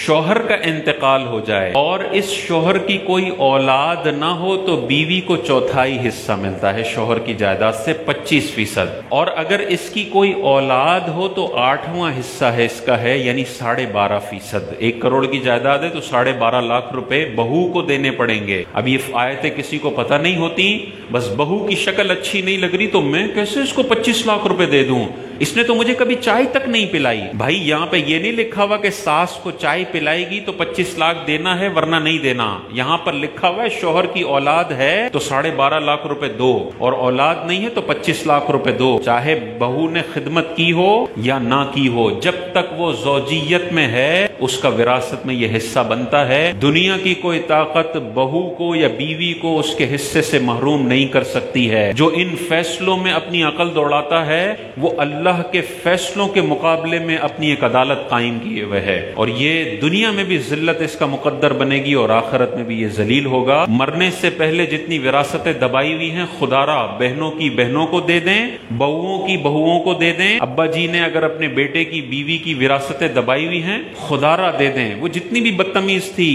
شوہر کا انتقال ہو جائے اور اس شوہر کی کوئی اولاد نہ ہو تو بیوی کو چوتھائی حصہ ملتا ہے شوہر کی جائیداد سے 25%، اور اگر اس کی کوئی اولاد ہو تو 8واں حصہ ہے اس کا ہے، یعنی 12.5%۔ 1 کروڑ کی جائیداد ہے تو 12.5 لاکھ روپے بہو کو دینے پڑیں گے۔ اب یہ آیتیں کسی کو پتہ نہیں ہوتی، بس بہو کی شکل اچھی نہیں لگ رہی تو میں کیسے اس کو 25 لاکھ روپے دے دوں، اس نے تو مجھے کبھی چائے تک نہیں پلائی۔ بھائی یہاں پہ یہ نہیں لکھا ہوا کہ ساس کو چائے پلائے گی تو 25 لاکھ دینا ہے ورنہ نہیں دینا، یہاں پر لکھا ہوا ہے شوہر کی اولاد ہے تو 12.5 لاکھ روپے دو، اور اولاد نہیں ہے تو 25 لاکھ روپے دو، چاہے بہو نے خدمت کی ہو یا نہ کی ہو، جب تک وہ زوجیت میں ہے اس کا وراثت میں یہ حصہ بنتا ہے۔ دنیا کی کوئی طاقت بہو کو یا بیوی کو اس کے حصے سے محروم نہیں کر سکتی ہے۔ جو ان فیصلوں میں اپنی عقل دوڑاتا ہے وہ اللہ کے فیصلوں کے مقابلے میں اپنی ایک عدالت قائم کیے ہوئے ہے، اور یہ دنیا میں بھی ذلت اس کا مقدر بنے گی اور آخرت میں بھی یہ ذلیل ہوگا۔ مرنے سے پہلے جتنی وراثتیں دبائی ہوئی ہیں خدا را بہنوں کی بہنوں کو دے دیں، بہوؤں کی بہوؤں کو دے دیں۔ ابا جی نے اگر اپنے بیٹے کی بیوی کی وراثتیں دبائی ہوئی ہیں خدا را دے دیں، وہ جتنی بھی بدتمیز تھی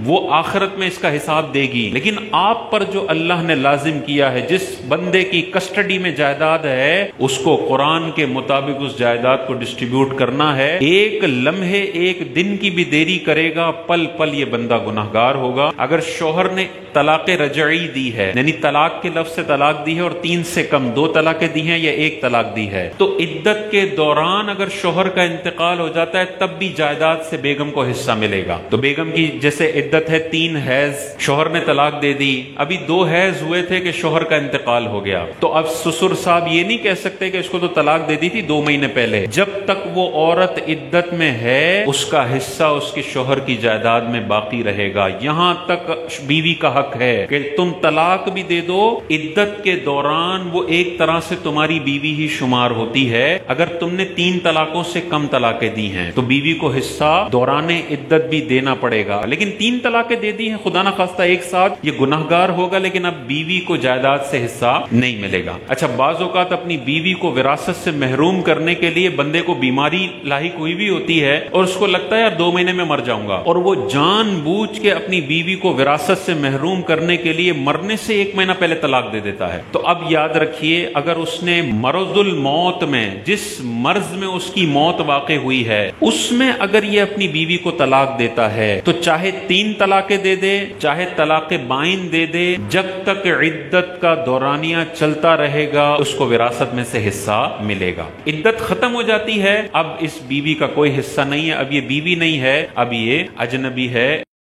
وہ آخرت میں اس کا حساب دے گی۔ لیکن آپ پر جو اللہ نے لازم کیا ہے، جس بندے کی کسٹڈی میں جائیداد ہے اس کو قرآن کے مطابق اس جائیداد کو ڈسٹریبیوٹ کرنا ہے۔ ایک لمحے ایک دن کی بھی دیری کرے گا پل پل یہ بندہ گناہگار ہوگا۔ اگر شوہر نے طلاق رجعی دی ہے، یعنی طلاق کے لفظ سے طلاق دی ہے اور 3 سے کم 2 طلاقیں دی ہیں یا 1 طلاق دی ہے، تو عدت کے دوران اگر شوہر کا انتقال ہو جاتا ہے تب بھی جائیداد سے بیگم کو حصہ ملے گا۔ تو بیگم کی جیسے عدت ہے 3 حیض، شوہر نے طلاق دے دی، ابھی 2 حیض ہوئے تھے کہ شوہر کا انتقال ہو گیا، تو اب سسر صاحب یہ نہیں کہہ سکتے کہ اس کو تو طلاق دے دی تھی 2 مہینے پہلے۔ جب تک وہ عورت عدت میں ہے اس کا حصہ اس کے شوہر کی جائیداد میں باقی رہے گا۔ یہاں تک بیوی کا حق ہے کہ تم طلاق بھی دے دو، عدت کے دوران وہ ایک طرح سے تمہاری بیوی ہی شمار ہوتی ہے۔ اگر تم نے 3 طلاقوں سے کم طلاقیں دی ہیں تو بیوی کو حصہ دوران عدت بھی دینا پڑے گا، لیکن 3 طلاقیں دے دی ہیں خدا نہ خواستہ ایک ساتھ، یہ گناہگار ہوگا، لیکن اب بیوی کو جائیداد سے حصہ نہیں ملے گا۔ اچھا، بعض اوقات اپنی بیوی کو وراثت سے محروم کرنے کے لیے بندے کو بیماری لاحق ہوئی بھی ہوتی ہے اور اس کو لگتا ہے یار 2 مہینے میں مر جاؤں گا، اور وہ جان بوجھ کے اپنی بیوی کو وراثت سے محروم کرنے کے لیے مرنے سے 1 مہینہ پہلے طلاق دے دیتا ہے۔ تو اب یاد رکھیے، اگر اس نے مرض الموت میں، جس مرض میں اس کی موت واقع ہوئی ہے، اس میں اگر یہ اپنی بیوی کو طلاق دیتا ہے تو چاہے 3 طلاقیں دے دے چاہے طلاق بائن دے دے، جب تک عدت کا دورانیہ چلتا رہے گا اس کو وراثت میں سے حصہ ملے گا۔ عدت ختم ہو جاتی ہے، اب اس بیوی کا کوئی حصہ نہیں ہے، اب یہ بیوی نہیں ہے، اب یہ اجنبی ہے۔